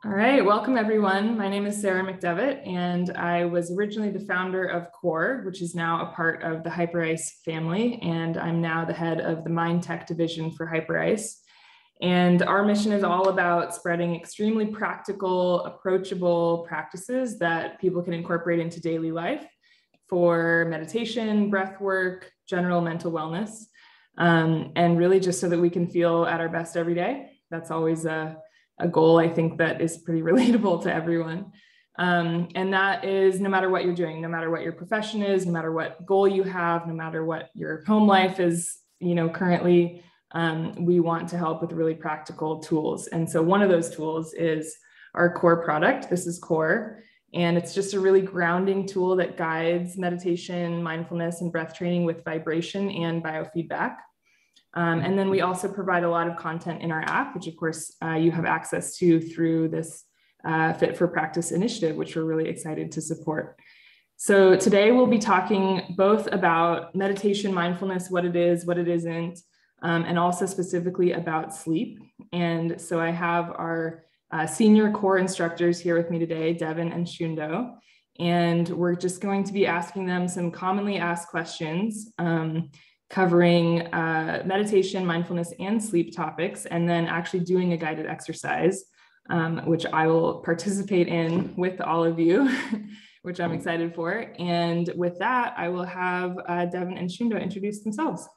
All right, welcome everyone. My name is Sarah McDevitt, and I was originally the founder of CORE, which is now a part of the Hyperice family, and I'm now the head of the Mind Tech division for Hyperice. And our mission is all about spreading extremely practical, approachable practices that people can incorporate into daily life for meditation, breath work, general mental wellness, and really just so that we can feel at our best every day. That's always a goal, I think, that is pretty relatable to everyone. And that is no matter what you're doing, no matter what your profession is, no matter what goal you have, no matter what your home life is, currently, we want to help with really practical tools. And so one of those tools is our CORE product. This is CORE. And it's just a really grounding tool that guides meditation, mindfulness, and breath training with vibration and biofeedback. And then we also provide a lot of content in our app, which of course you have access to through this Fit for Practice initiative, which we're really excited to support. So today we'll be talking both about meditation, mindfulness, what it is, what it isn't, and also specifically about sleep. And so I have our senior CORE instructors here with me today, Devin and Shundo, and we're just going to be asking them some commonly asked questions covering meditation, mindfulness, and sleep topics, and then actually doing a guided exercise, which I will participate in with all of you, which I'm excited for. And with that, I will have Devin and Shundo introduce themselves.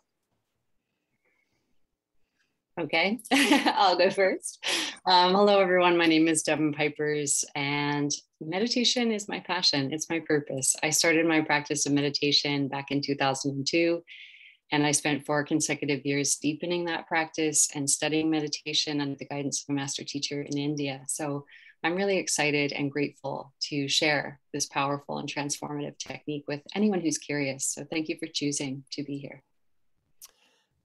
Okay, I'll go first. Hello, everyone. My name is Devin Hyperice, and meditation is my passion. It's my purpose. I started my practice of meditation back in 2002. And I spent 4 consecutive years deepening that practice and studying meditation under the guidance of a master teacher in India. So I'm really excited and grateful to share this powerful and transformative technique with anyone who's curious. So thank you for choosing to be here.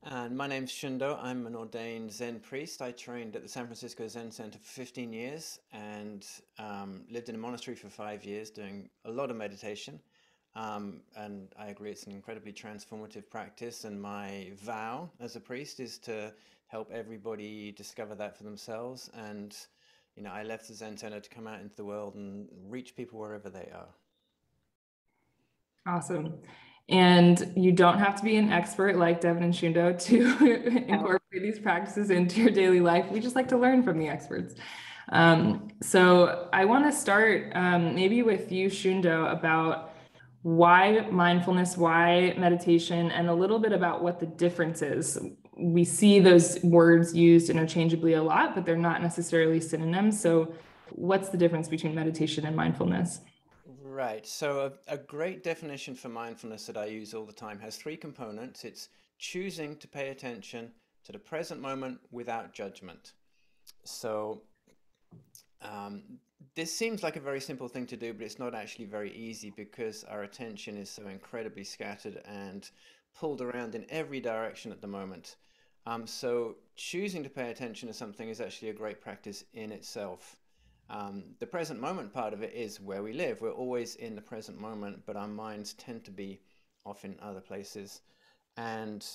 And my name's Shundo. I'm an ordained Zen priest. I trained at the San Francisco Zen Center for 15 years and lived in a monastery for 5 years doing a lot of meditation. And I agree it's an incredibly transformative practice, and my vow as a priest is to help everybody discover that for themselves. And I left the Zen Center to come out into the world and reach people wherever they are. Awesome. And you don't have to be an expert like Devin and Shundo to incorporate these practices into your daily life. We just like to learn from the experts. So I want to start maybe with you, Shundo, about why mindfulness, why meditation, and a little bit about what the difference is. We see those words used interchangeably a lot, but they're not necessarily synonyms. So what's the difference between meditation and mindfulness? Right. So a great definition for mindfulness that I use all the time has 3 components. It's choosing to pay attention to the present moment without judgment. So this seems like a very simple thing to do, but it's not actually very easy because our attention is so incredibly scattered and pulled around in every direction at the moment. So choosing to pay attention to something is actually a great practice in itself. The present moment part of it is where we live. We're always in the present moment, but our minds tend to be off in other places. And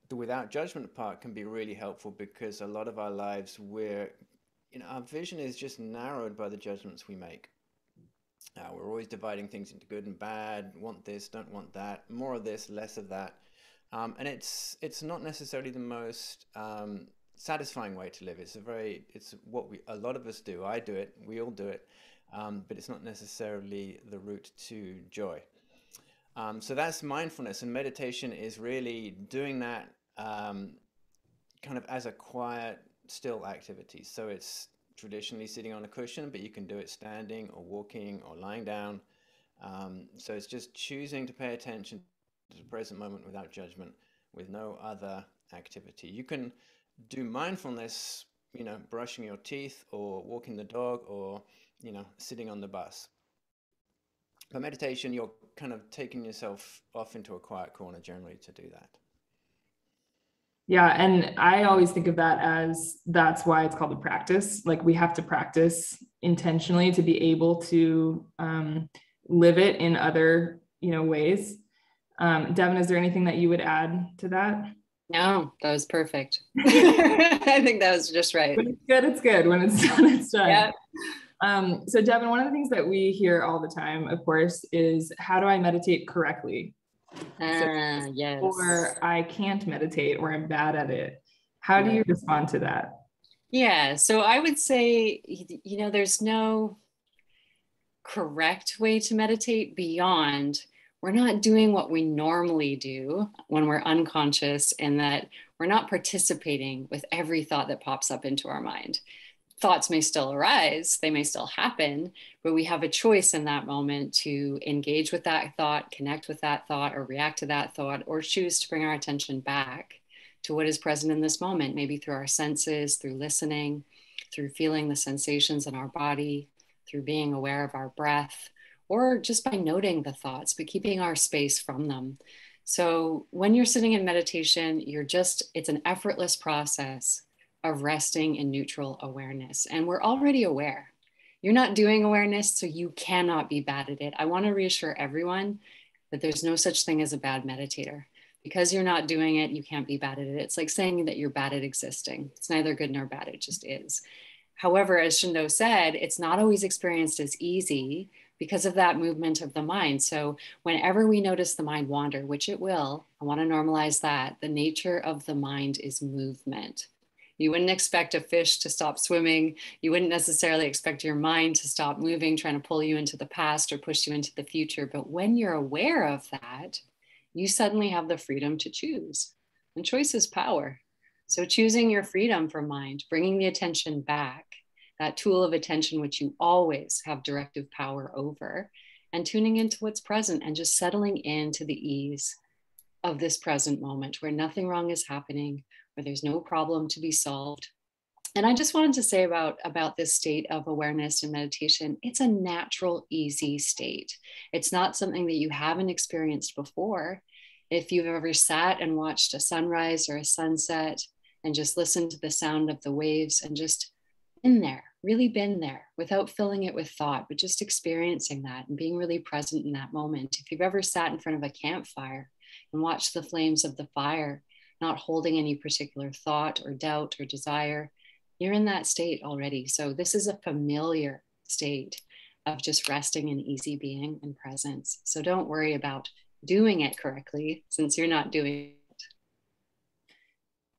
the without judgment part can be really helpful because a lot of our lives our vision is just narrowed by the judgments we make. We're always dividing things into good and bad, want this, don't want that, more of this, less of that. And it's not necessarily the most satisfying way to live. It's what a lot of us do. I do it, we all do it, but it's not necessarily the route to joy. So that's mindfulness, and meditation is really doing that kind of as a quiet, still activity. So it's traditionally sitting on a cushion, but you can do it standing or walking or lying down. So it's just choosing to pay attention to the present moment without judgment, with no other activity. You can do mindfulness, brushing your teeth or walking the dog or, sitting on the bus. But meditation, you're kind of taking yourself off into a quiet corner generally to do that. Yeah, and I always think of that as that's why it's called a practice. Like we have to practice intentionally to be able to live it in other, ways. Devin, is there anything that you would add to that? No, that was perfect. I think that was just right. When it's good, it's good. When it's done, it's done. Yeah. So Devin, one of the things that we hear all the time, of course, is how do I meditate correctly? Yes. Or I can't meditate, or I'm bad at it. How do you respond to that? Yeah, so I would say, there's no correct way to meditate beyond we're not doing what we normally do when we're unconscious, and that we're not participating with every thought that pops up into our mind. Thoughts may still arise, they may still happen, but we have a choice in that moment to engage with that thought, connect with that thought, or react to that thought, or choose to bring our attention back to what is present in this moment, maybe through our senses, through listening, through feeling the sensations in our body, through being aware of our breath, or just by noting the thoughts, but keeping our space from them. So when you're sitting in meditation, it's an effortless process of resting in neutral awareness. And we're already aware. You're not doing awareness, so you cannot be bad at it. I want to reassure everyone that there's no such thing as a bad meditator. Because you're not doing it, you can't be bad at it. It's like saying that you're bad at existing. It's neither good nor bad, it just is. However, as Shundo said, it's not always experienced as easy because of that movement of the mind. So whenever we notice the mind wander, which it will, I want to normalize that. The nature of the mind is movement. You wouldn't expect a fish to stop swimming. You wouldn't necessarily expect your mind to stop moving, trying to pull you into the past or push you into the future. But when you're aware of that, you suddenly have the freedom to choose. And choice is power. So choosing your freedom from mind, bringing the attention back, that tool of attention which you always have directive power over, and tuning into what's present and just settling into the ease of this present moment where nothing wrong is happening, where there's no problem to be solved. And I just wanted to say about this state of awareness and meditation, it's a natural, easy state. It's not something that you haven't experienced before. If you've ever sat and watched a sunrise or a sunset and just listened to the sound of the waves and just been there, really been there without filling it with thought, but just experiencing that and being really present in that moment. If you've ever sat in front of a campfire and watched the flames of the fire, not holding any particular thought or doubt or desire, you're in that state already. So this is a familiar state of just resting in easy being and presence. So don't worry about doing it correctly since you're not doing it.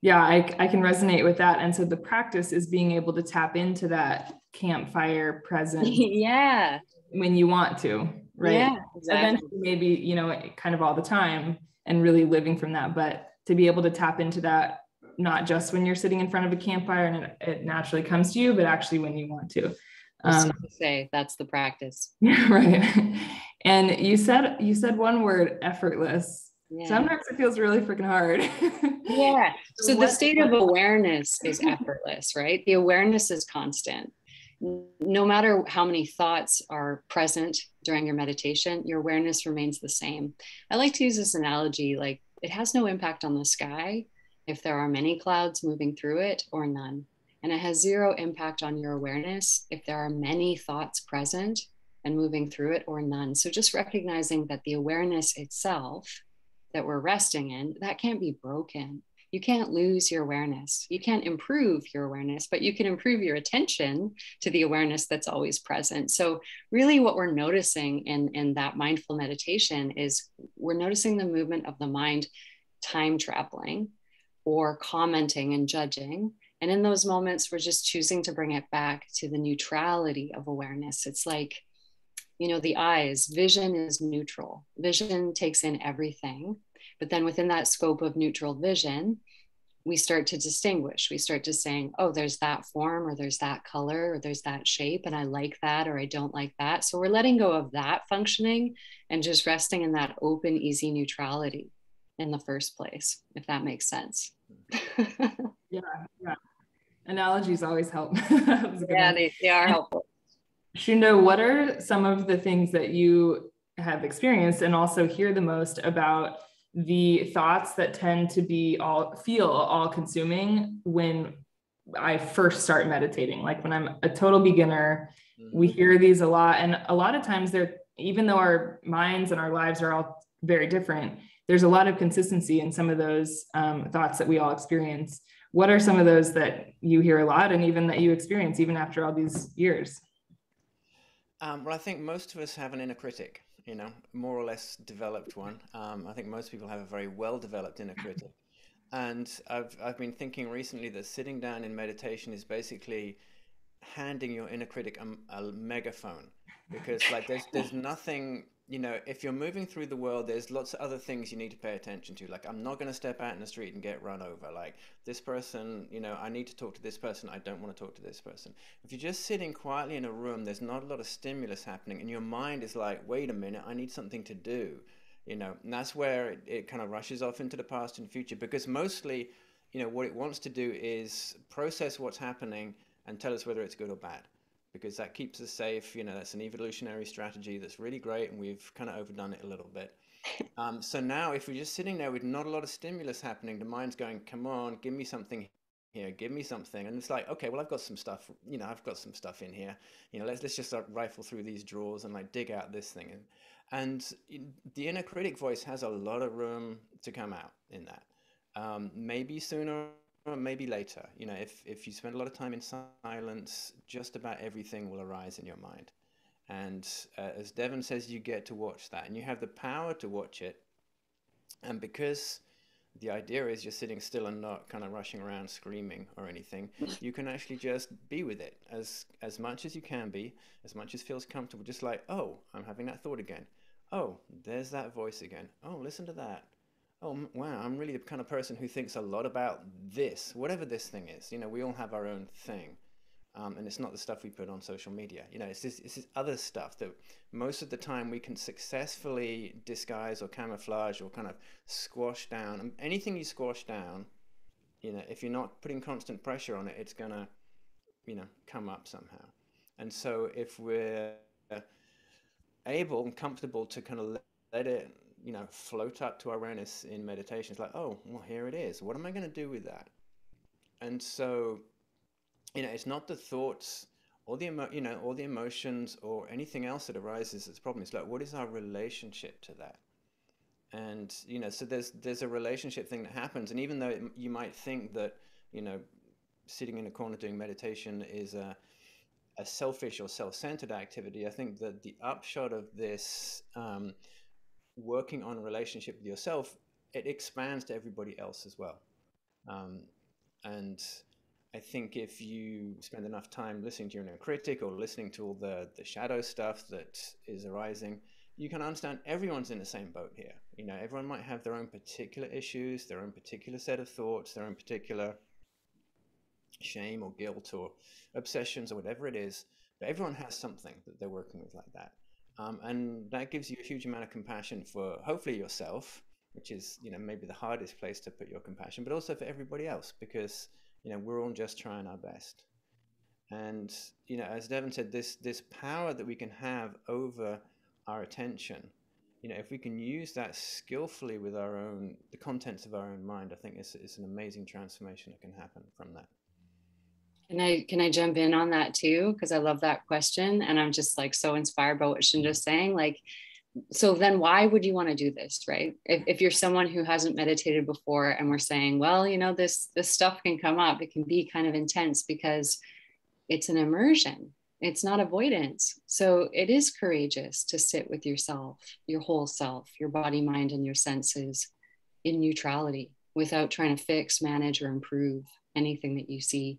Yeah, I can resonate with that. And so the practice is being able to tap into that campfire presence. Yeah. When you want to, right? Yeah, exactly. Eventually, maybe, kind of all the time and really living from that, but to be able to tap into that, not just when you're sitting in front of a campfire and it naturally comes to you, but actually when you want to. Say that's the practice. Yeah, right. And you said one word, effortless. Yeah. Sometimes it feels really freaking hard. Yeah. So the state of awareness is effortless, right? The awareness is constant. No matter how many thoughts are present during your meditation, your awareness remains the same. I like to use this analogy, like it has no impact on the sky if there are many clouds moving through it or none. And it has zero impact on your awareness if there are many thoughts present and moving through it or none. So just recognizing that the awareness itself that we're resting in, that can't be broken. You can't lose your awareness. You can't improve your awareness, but you can improve your attention to the awareness that's always present. So really what we're noticing in that mindful meditation is we're noticing the movement of the mind time traveling or commenting and judging. And in those moments, we're just choosing to bring it back to the neutrality of awareness. It's like, the eyes, vision is neutral. Vision takes in everything. But then within that scope of neutral vision, we start to distinguish. We start to saying, oh, there's that form, or there's that color, or there's that shape, and I like that, or I don't like that. So we're letting go of that functioning and just resting in that open, easy neutrality in the first place, if that makes sense. Yeah. Analogies always help. Yeah, they are helpful. Shundo, what are some of the things that you have experienced and also hear the most about the thoughts that tend to be all consuming when I first start meditating? Like when I'm a total beginner, we hear these a lot. And a lot of times even though our minds and our lives are all very different, there's a lot of consistency in some of those thoughts that we all experience. What are some of those that you hear a lot and even that you experience even after all these years? Well, I think most of us have an inner critic, more or less developed one. I think most people have a very well developed inner critic. And I've been thinking recently that sitting down in meditation is basically handing your inner critic a megaphone, because like there's nothing, if you're moving through the world, there's lots of other things you need to pay attention to. Like, I'm not going to step out in the street and get run over. Like, this person, I need to talk to this person, I don't want to talk to this person. If you're just sitting quietly in a room, there's not a lot of stimulus happening, and your mind is like, wait a minute, I need something to do. And that's where it kind of rushes off into the past and future, because mostly, what it wants to do is process what's happening and tell us whether it's good or bad, because that keeps us safe. That's an evolutionary strategy that's really great, and we've kind of overdone it a little bit. So now if we're just sitting there with not a lot of stimulus happening, the mind's going, come on, give me something here, give me something. And it's like, okay, well, I've got some stuff, I've got some stuff in here, let's just start rifle through these drawers and like dig out this thing. And the inner critic voice has a lot of room to come out in that. Maybe sooner or maybe later. If you spend a lot of time in silence, just about everything will arise in your mind. And as Devon says, you get to watch that, and you have the power to watch it. And because the idea is you're sitting still and not kind of rushing around screaming or anything, you can actually just be with it as much as you can be, as much as feels comfortable. Just like, oh, I'm having that thought again. Oh, there's that voice again. Oh, listen to that. Oh, wow, I'm really the kind of person who thinks a lot about this, whatever this thing is. We all have our own thing. And it's not the stuff we put on social media. It's this other stuff that most of the time we can successfully disguise or camouflage or kind of squash down. And anything you squash down, if you're not putting constant pressure on it, it's going to, come up somehow. And so if we're able and comfortable to kind of let it, float up to our awareness in meditation, it's like, oh, well, here it is. What am I going to do with that? And so, it's not the thoughts or or the emotions or anything else that arises that's the problem. It's like, what is our relationship to that? And, so there's a relationship thing that happens. And even though you might think that, sitting in a corner doing meditation is a selfish or self-centered activity, I think that the upshot of this, working on a relationship with yourself, it expands to everybody else as well. And I think if you spend enough time listening to your inner critic or listening to all the shadow stuff that is arising, you can understand everyone's in the same boat here. Everyone might have their own particular issues, their own particular set of thoughts, their own particular shame or guilt or obsessions or whatever it is, but everyone has something that they're working with like that. And that gives you a huge amount of compassion for hopefully yourself, which is, maybe the hardest place to put your compassion, but also for everybody else, because, we're all just trying our best. And, as Devon said, this power that we can have over our attention, if we can use that skillfully with the contents of our own mind, I think it's an amazing transformation that can happen from that. Can I jump in on that too? Because I love that question. And I'm just like so inspired by what Shundo's saying. Like, so then why would you want to do this, right? If you're someone who hasn't meditated before and we're saying, well, this stuff can come up, it can be kind of intense because it's an immersion. It's not avoidance. So it is courageous to sit with yourself, your whole self, your body, mind, and your senses in neutrality without trying to fix, manage, or improve anything that you see.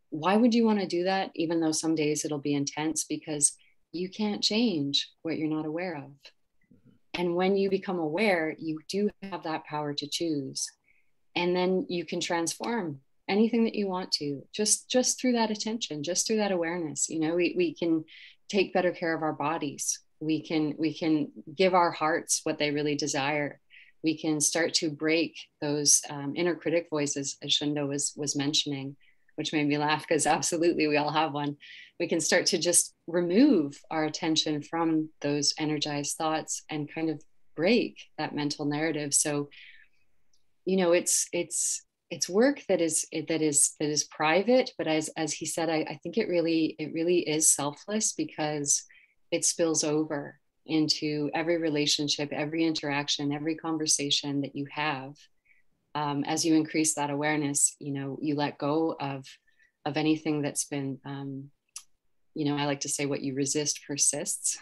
Why would you want to do that? Even though some days it'll be intense, because you can't change what you're not aware of. And when you become aware, you do have that power to choose. And then you can transform anything that you want to, just through that attention, just through that awareness. We can take better care of our bodies. We can give our hearts what they really desire. We can start to break those inner critic voices, as Shundo was mentioning, which made me laugh because absolutely we all have one. We can start to just remove our attention from those energized thoughts and kind of break that mental narrative. So, it's work that is private, but as he said, I think it really is selfless, because it spills over into every relationship, every interaction, every conversation that you have. As you increase that awareness, you let go of anything that's been I like to say what you resist persists.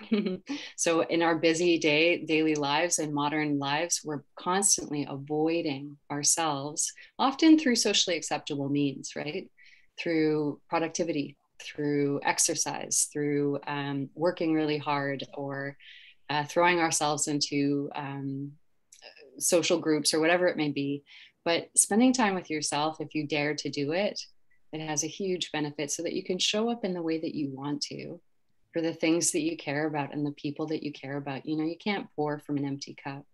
So in our busy daily lives and modern lives, we're constantly avoiding ourselves, often through socially acceptable means, right? Through productivity, through exercise, through working really hard, or throwing ourselves into social groups or whatever it may be. But spending time with yourself, if you dare to do it, it has a huge benefit so that you can show up in the way that you want to, for the things that you care about and the people that you care about. You can't pour from an empty cup.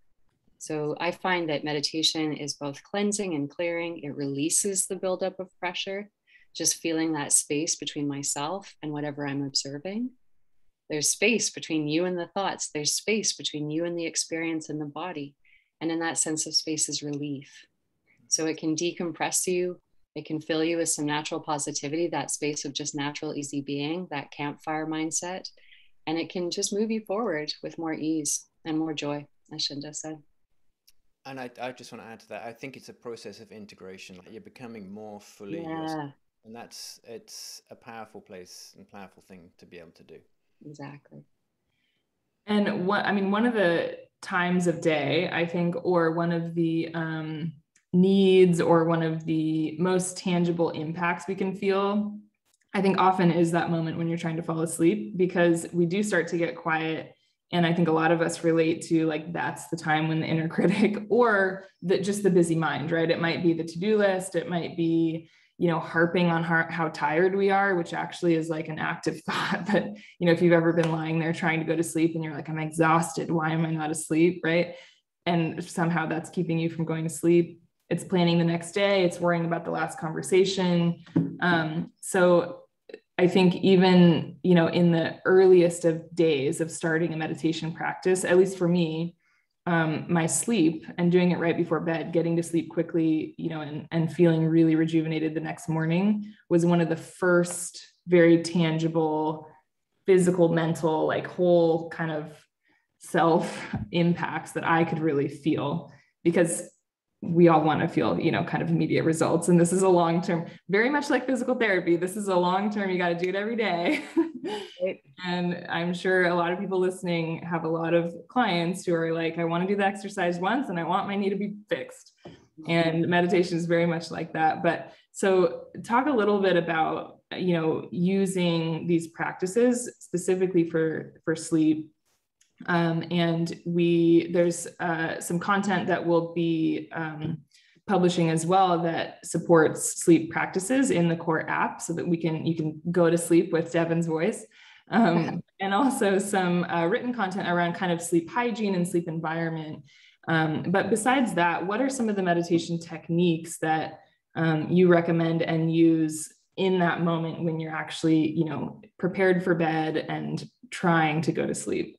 So I find that meditation is both cleansing and clearing. It releases the buildup of pressure, just feeling that space between myself and whatever I'm observing. There's space between you and the thoughts. There's space between you and the experience in the body. And in that sense of space is relief. So it can decompress you. It can fill you with some natural positivity, that space of just natural, easy being, that campfire mindset. And it can just move you forward with more ease and more joy, as Shundo said. And I just want to add to that. I think it's a process of integration. Like you're becoming more fully Yeah, yourself. And it's a powerful place and powerful thing to be able to do. exactly. And one of the times of day, I think, or one of the needs, or one of the most tangible impacts we can feel, I think often is that moment when you're trying to fall asleep, because we do start to get quiet. And I think a lot of us relate to, like, that's the time when the inner critic, or just the busy mind, right? It might be the to-do list. It might be, harping on how tired we are, which actually is like an active thought. But, if you've ever been lying there trying to go to sleep and you're like, I'm exhausted, why am I not asleep, right? And somehow that's keeping you from going to sleep. It's planning the next day. It's worrying about the last conversation. So I think even, in the earliest of days of starting a meditation practice, at least for me, my sleep and doing it right before bed, getting to sleep quickly, and feeling really rejuvenated the next morning was one of the first very tangible, physical, mental, like whole kind of self impacts that I could really feel, because we all want to feel, kind of immediate results. And this is a long-term, very much like physical therapy. This is a long-term, you got to do it every day. Right. And I'm sure a lot of people listening have a lot of clients who are like, I want to do the exercise once and I want my knee to be fixed. And meditation is very much like that. But so talk a little bit about, using these practices specifically for sleep. And there's some content that we'll be publishing as well that supports sleep practices in the Core app, so that you can go to sleep with Devin's voice, and also some written content around kind of sleep hygiene and sleep environment. But besides that, what are some of the meditation techniques that you recommend and use in that moment when you're actually, prepared for bed and trying to go to sleep?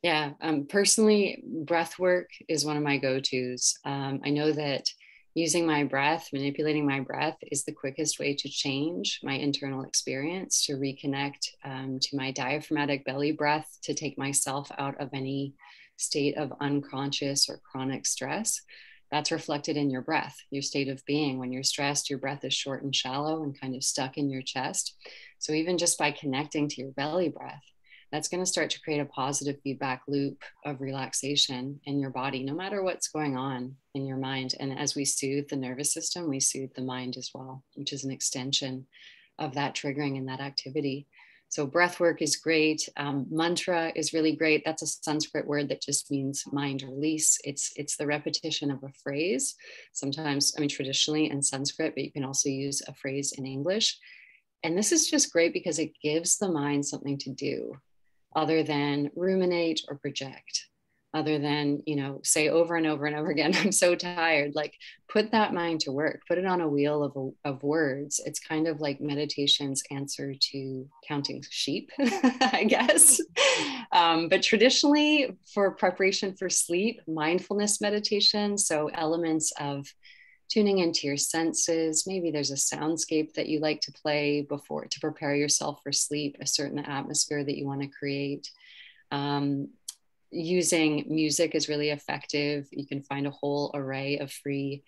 Yeah, personally, breath work is one of my go-tos. I know that using my breath, manipulating my breath is the quickest way to change my internal experience, to reconnect to my diaphragmatic belly breath, to take myself out of any state of unconscious or chronic stress. That's reflected in your breath, your state of being. When you're stressed, your breath is short and shallow and kind of stuck in your chest. So even just by connecting to your belly breath, that's going to start to create a positive feedback loop of relaxation in your body, no matter what's going on in your mind. And as we soothe the nervous system, we soothe the mind as well, which is an extension of that triggering and that activity. So breath work is great. Mantra is really great. That's a Sanskrit word that just means mind release. It's the repetition of a phrase. Sometimes, traditionally in Sanskrit, but you can also use a phrase in English. And this is just great because it gives the mind something to do, other than ruminate or project, other than, say over and over and over again, I'm so tired. Like, put that mind to work, put it on a wheel of words. It's kind of like meditation's answer to counting sheep, I guess. But traditionally, for preparation for sleep, mindfulness meditation, so elements of tuning into your senses. Maybe there's a soundscape that you like to play before to prepare yourself for sleep, a certain atmosphere that you want to create. Using music is really effective. You can find a whole array of free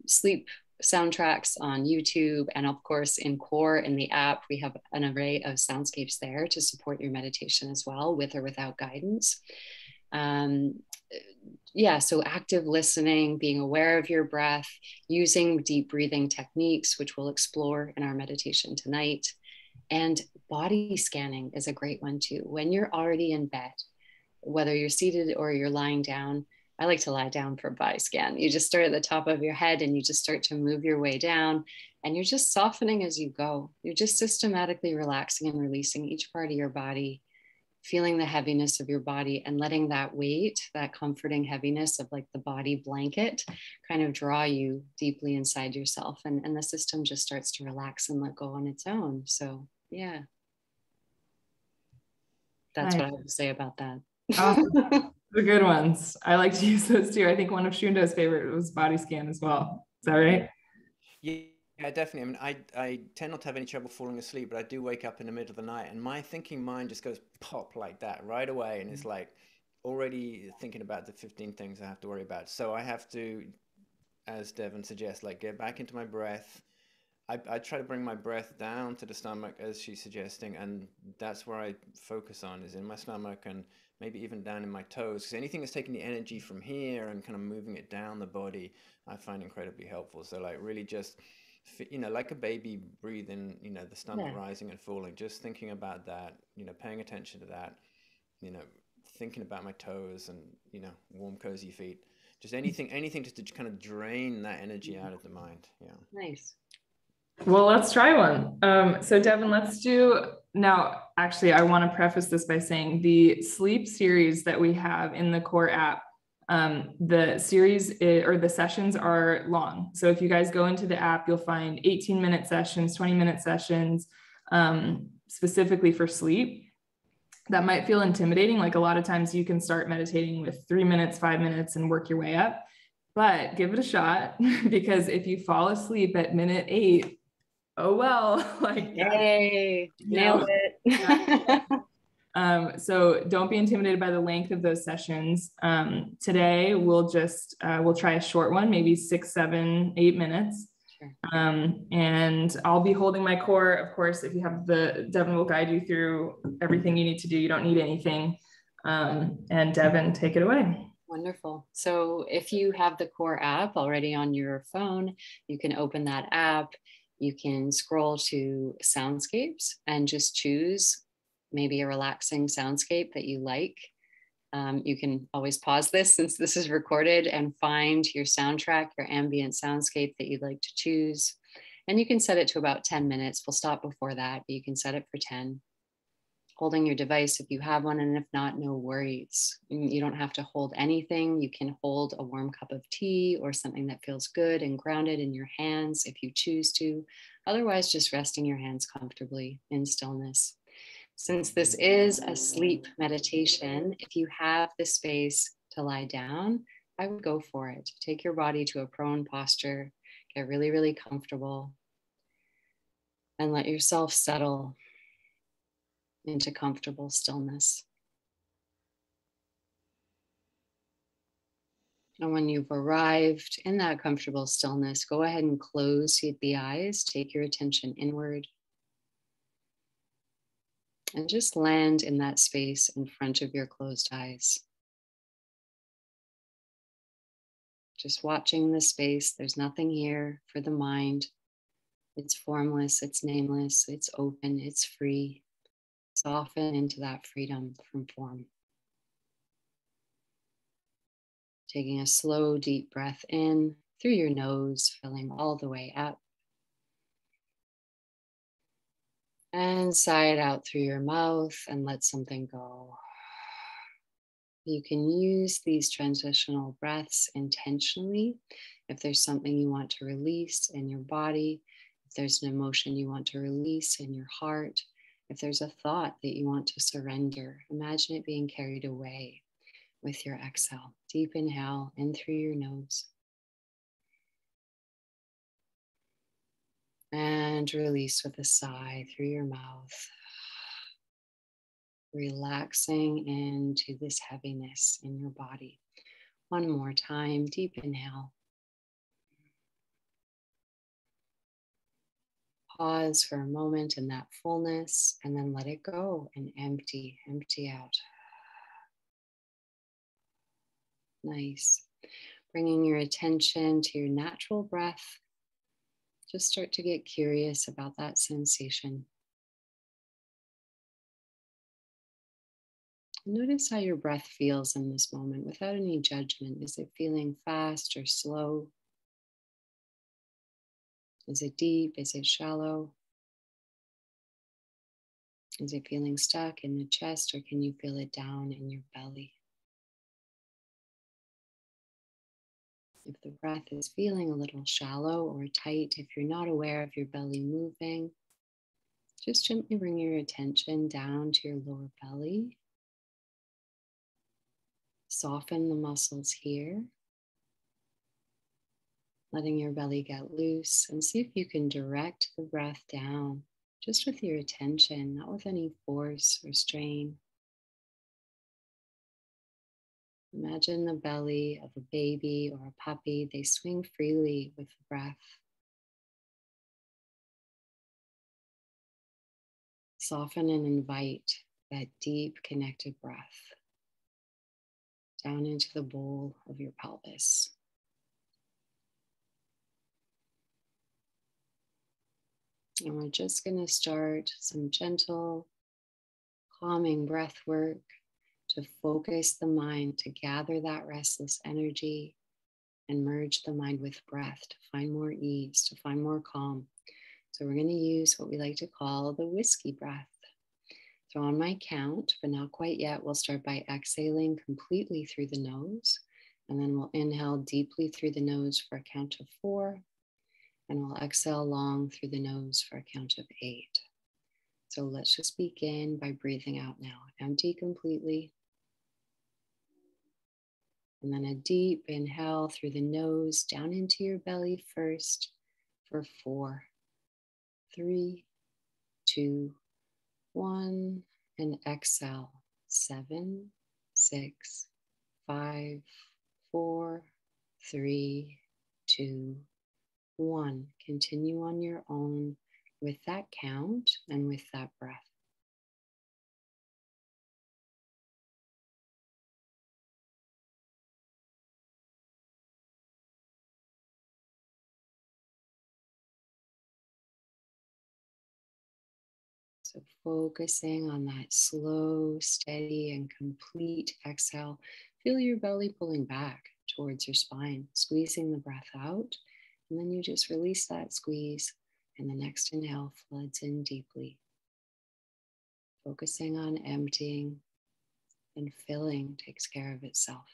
sleep soundtracks on YouTube, and of course in Core in the app, we have an array of soundscapes there to support your meditation as well, with or without guidance. Yeah, so active listening, being aware of your breath, using deep breathing techniques, which we'll explore in our meditation tonight. And body scanning is a great one too. When you're already in bed, whether you're seated or you're lying down, I like to lie down for a body scan. You just start at the top of your head and you just start to move your way down, and you're just softening as you go. You're just systematically relaxing and releasing each part of your body, feeling the heaviness of your body and letting that weight, that comforting heaviness of like the body blanket, kind of draw you deeply inside yourself. And the system just starts to relax and let go on its own. So yeah, that's what I have to say about that. Awesome. The good ones. I like to use those too. I think one of Shundo's favorite was body scan as well. Is that right? Yeah, definitely. I mean, I tend not to have any trouble falling asleep, but I do wake up in the middle of the night and my thinking mind just goes pop like that right away. And it's like already thinking about the 15 things I have to worry about. So I have to, as Devon suggests, like get back into my breath. I try to bring my breath down to the stomach as she's suggesting, and that's where I focus on, is in my stomach and maybe even down in my toes. Because anything that's taking the energy from here and kind of moving it down the body, I find incredibly helpful. So like really just, like a baby breathing, the stomach rising and falling, just thinking about that, paying attention to that, you know, thinking about my toes and, warm, cozy feet. Just anything just to kind of drain that energy out of the mind. Yeah. Nice. Well, let's try one. So Devon, let's do now. Actually, I want to preface this by saying the sleep series that we have in the Core app, the series or the sessions are long. So if you guys go into the app, you'll find 18-minute sessions, 20-minute sessions, specifically for sleep. That might feel intimidating. Like a lot of times you can start meditating with 3 minutes, 5 minutes and work your way up, but give it a shot because if you fall asleep at minute 8, oh well, like yay, nailed it. So don't be intimidated by the length of those sessions. Today we'll try a short one, maybe 6, 7, 8 minutes. Sure. And I'll be holding my core. Of course, if you have Devon will guide you through everything you need to do. You don't need anything. And Devon, take it away. Wonderful. So if you have the Core app already on your phone, you can open that app. You can scroll to soundscapes and just choose maybe a relaxing soundscape that you like. You can always pause this since this is recorded and find your soundtrack, your ambient soundscape that you'd like to choose. And you can set it to about 10 minutes. We'll stop before that, but you can set it for 10. Holding your device if you have one, and if not, no worries. You don't have to hold anything. You can hold a warm cup of tea or something that feels good and grounded in your hands if you choose to. Otherwise, just resting your hands comfortably in stillness. Since this is a sleep meditation, if you have the space to lie down, I would go for it. Take your body to a prone posture, get really, really comfortable, and let yourself settle into comfortable stillness. And when you've arrived in that comfortable stillness, go ahead and close the eyes, take your attention inward, and just land in that space in front of your closed eyes. Just watching the space. There's nothing here for the mind. It's formless, it's nameless, it's open, it's free. Soften into that freedom from form. Taking a slow, deep breath in through your nose, filling all the way up. And sigh it out through your mouth and let something go. You can use these transitional breaths intentionally. If there's something you want to release in your body, if there's an emotion you want to release in your heart, if there's a thought that you want to surrender, imagine it being carried away with your exhale. Deep inhale in through your nose. And release with a sigh through your mouth. Relaxing into this heaviness in your body. One more time, deep inhale. pause for a moment in that fullness and then let it go and empty out. Nice. Bringing your attention to your natural breath. Just start to get curious about that sensation. Notice how your breath feels in this moment without any judgment. Is it feeling fast or slow? Is it deep? Is it shallow? Is it feeling stuck in the chest, or can you feel it down in your belly? If the breath is feeling a little shallow or tight, if you're not aware of your belly moving, just gently bring your attention down to your lower belly. Soften the muscles here, letting your belly get loose, and see if you can direct the breath down just with your attention, not with any force or strain. Imagine the belly of a baby or a puppy. They swing freely with the breath. Soften and invite that deep connected breath down into the bowl of your pelvis. And we're just going to start some gentle, calming breath work to focus the mind, to gather that restless energy and merge the mind with breath to find more ease, to find more calm. So we're going to use what we like to call the whiskey breath. So on my count, but not quite yet, we'll start by exhaling completely through the nose, and then we'll inhale deeply through the nose for a count of 4, and we'll exhale long through the nose for a count of 8. So let's just begin by breathing out now. Empty completely. And then a deep inhale through the nose down into your belly first for 4, 3, 2, 1, and exhale. 7, 6, 5, 4, 3, 2, 1. Continue on your own with that count and with that breath. So focusing on that slow, steady, and complete exhale. Feel your belly pulling back towards your spine, squeezing the breath out. And then you just release that squeeze, and the next inhale floods in deeply. Focusing on emptying, and filling takes care of itself.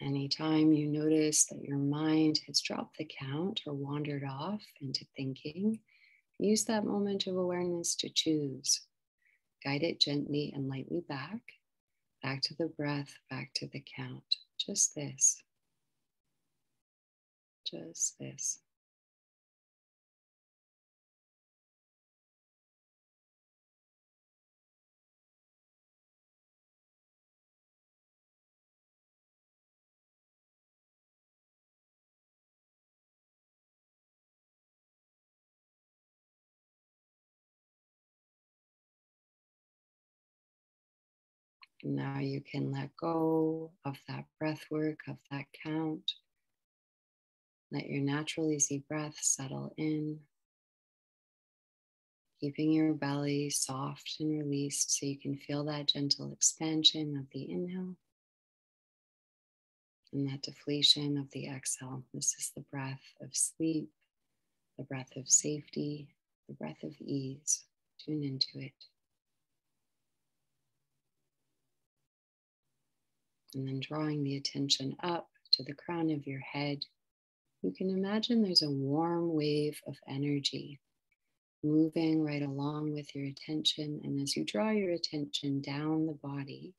Anytime you notice that your mind has dropped the count or wandered off into thinking, use that moment of awareness to choose. Guide it gently and lightly back to the breath, back to the count. Just this. Just this. Now you can let go of that breath work, of that count. Let your natural easy breath settle in, keeping your belly soft and released so you can feel that gentle expansion of the inhale and that deflation of the exhale. This is the breath of sleep, the breath of safety, the breath of ease. Tune into it. And then drawing the attention up to the crown of your head, you can imagine there's a warm wave of energy moving right along with your attention. And as you draw your attention down the body,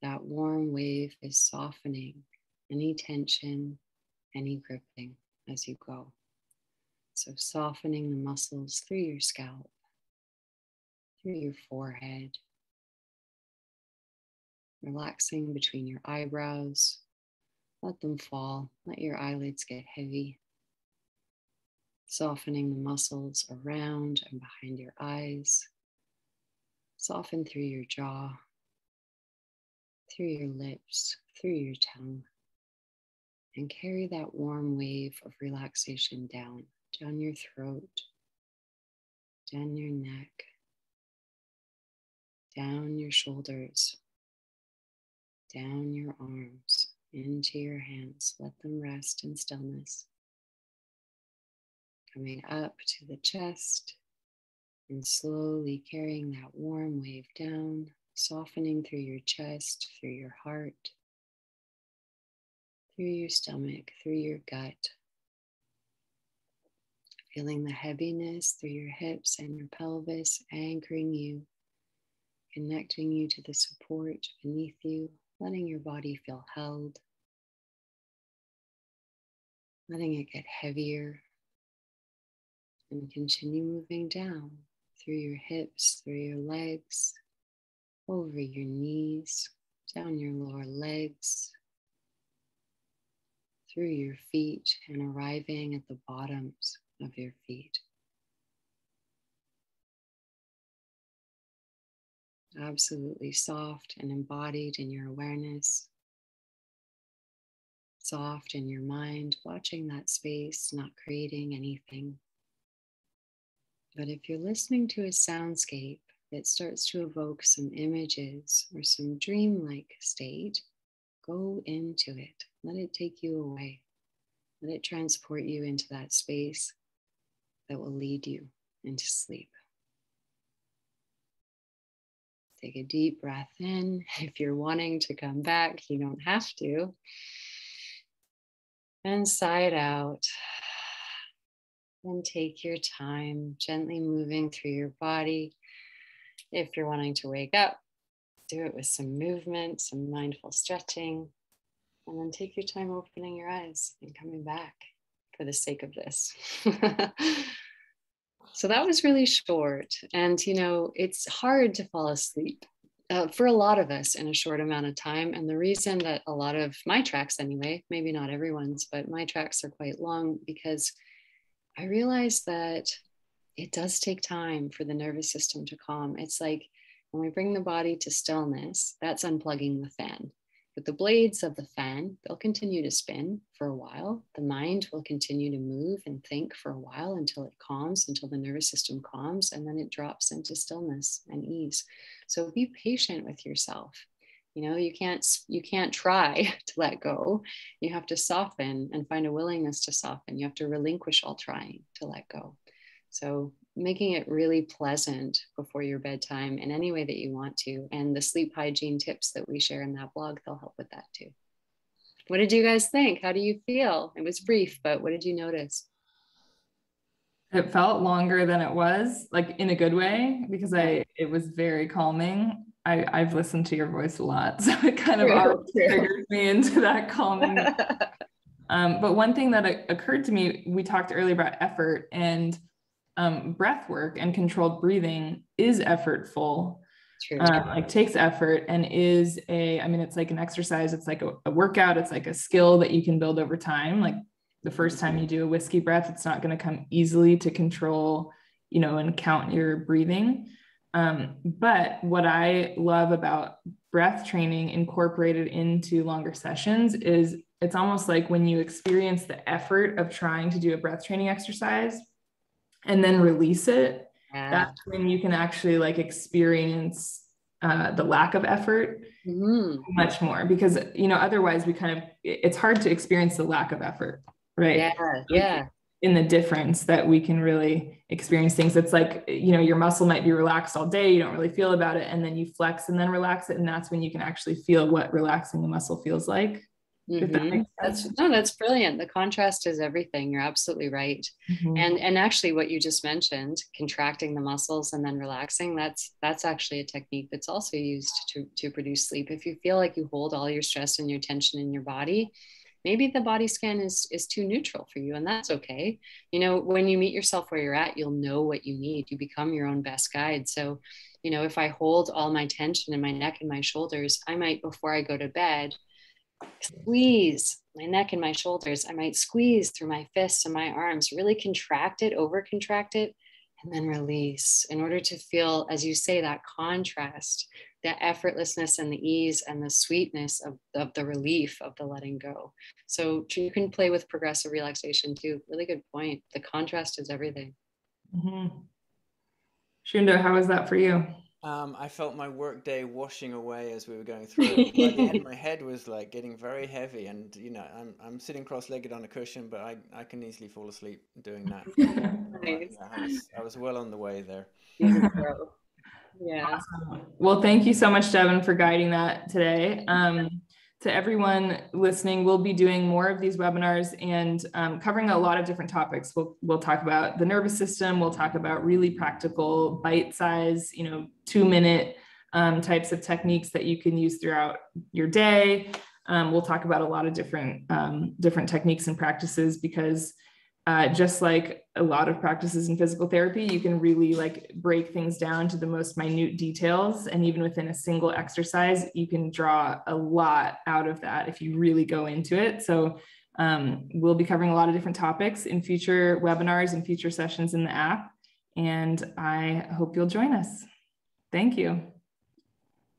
that warm wave is softening any tension, any gripping as you go. So softening the muscles through your scalp, through your forehead, relaxing between your eyebrows. Let them fall. Let your eyelids get heavy. Softening the muscles around and behind your eyes. Soften through your jaw, through your lips, through your tongue. And carry that warm wave of relaxation down your throat, down your neck, down your shoulders, down your arms, into your hands. Let them rest in stillness. Coming up to the chest and slowly carrying that warm wave down, softening through your chest, through your heart, through your stomach, through your gut. Feeling the heaviness through your hips and your pelvis, anchoring you, connecting you to the support beneath you, letting your body feel held, letting it get heavier, and continue moving down through your hips, through your legs, over your knees, down your lower legs, through your feet, and arriving at the bottoms of your feet. Absolutely soft and embodied in your awareness, soft in your mind, watching that space, not creating anything. But if you're listening to a soundscape that starts to evoke some images or some dreamlike state, go into it. Let it take you away. Let it transport you into that space that will lead you into sleep. Take a deep breath in. If you're wanting to come back, you don't have to. And sigh it out. And take your time, gently moving through your body. If you're wanting to wake up, do it with some movement, some mindful stretching, and then take your time opening your eyes and coming back for the sake of this. So that was really short. And, it's hard to fall asleep for a lot of us in a short amount of time. And the reason that a lot of my tracks anyway, maybe not everyone's, but my tracks are quite long because I realized that it does take time for the nervous system to calm. It's like when we bring the body to stillness, that's unplugging the fan. But the blades of the fan, they'll continue to spin for a while. The mind will continue to move and think for a while until it calms, until the nervous system calms, and then it drops into stillness and ease. So be patient with yourself. You can't try to let go. You have to soften and find a willingness to soften. You have to relinquish all trying to let go. So making it really pleasant before your bedtime in any way that you want to. And the sleep hygiene tips that we share in that blog, they'll help with that too. What did you guys think? How do you feel? It was brief, but what did you notice? It felt longer than it was, like in a good way, because it was very calming. I've listened to your voice a lot, so it kind of already triggers me into that calming. But one thing that occurred to me, we talked earlier about effort, and breath work and controlled breathing is effortful. Like takes effort and is it's like an exercise. It's like a workout. It's like a skill that you can build over time. Like the first time you do a whiskey breath, it's not going to come easily to control, and count your breathing. But what I love about breath training incorporated into longer sessions is it's almost like when you experience the effort of trying to do a breath training exercise and then release it, that's when you can actually like experience the lack of effort much more, because otherwise it's hard to experience the lack of effort, right? In the difference that we can really experience things. It's like, your muscle might be relaxed all day, you don't really feel about it, and then you flex and then relax it, and that's when you can actually feel what relaxing the muscle feels like. That's brilliant. The contrast is everything. You're absolutely right. And actually what you just mentioned, contracting the muscles and then relaxing, that's actually a technique that's also used to produce sleep. If you feel like you hold all your stress and your tension in your body, maybe the body scan is too neutral for you, and that's okay. You know, when you meet yourself where you're at, you'll know what you need. You become your own best guide. So, you know, if I hold all my tension in my neck and my shoulders, I might, before I go to bed, squeeze my neck and my shoulders. I might squeeze through my fists and my arms, really contract it, over contract it, and then release in order to feel, as you say, that contrast, that effortlessness and the ease and the sweetness of the relief of the letting go. So you can play with progressive relaxation too. Really good point. The contrast is everything. Mm-hmm. Shundo, how was that for you? I felt my work day washing away as we were going through it. By the end, my head was like getting very heavy, and you know, I'm sitting cross-legged on a cushion, but I can easily fall asleep doing that. Nice. Yeah, I was well on the way there. Yeah. Well, thank you so much, Devin, for guiding that today. To everyone listening, we'll be doing more of these webinars and covering a lot of different topics. We'll talk about the nervous system. We'll talk about really practical, bite-size, 2-minute types of techniques that you can use throughout your day. We'll talk about a lot of different techniques and practices, because just like a lot of practices in physical therapy, you can really like break things down to the most minute details. And even within a single exercise, you can draw a lot out of that if you really go into it. So we'll be covering a lot of different topics in future webinars and future sessions in the app. And I hope you'll join us. Thank you.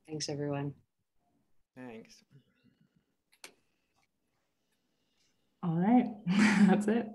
Thanks, everyone. Thanks. All right, that's it.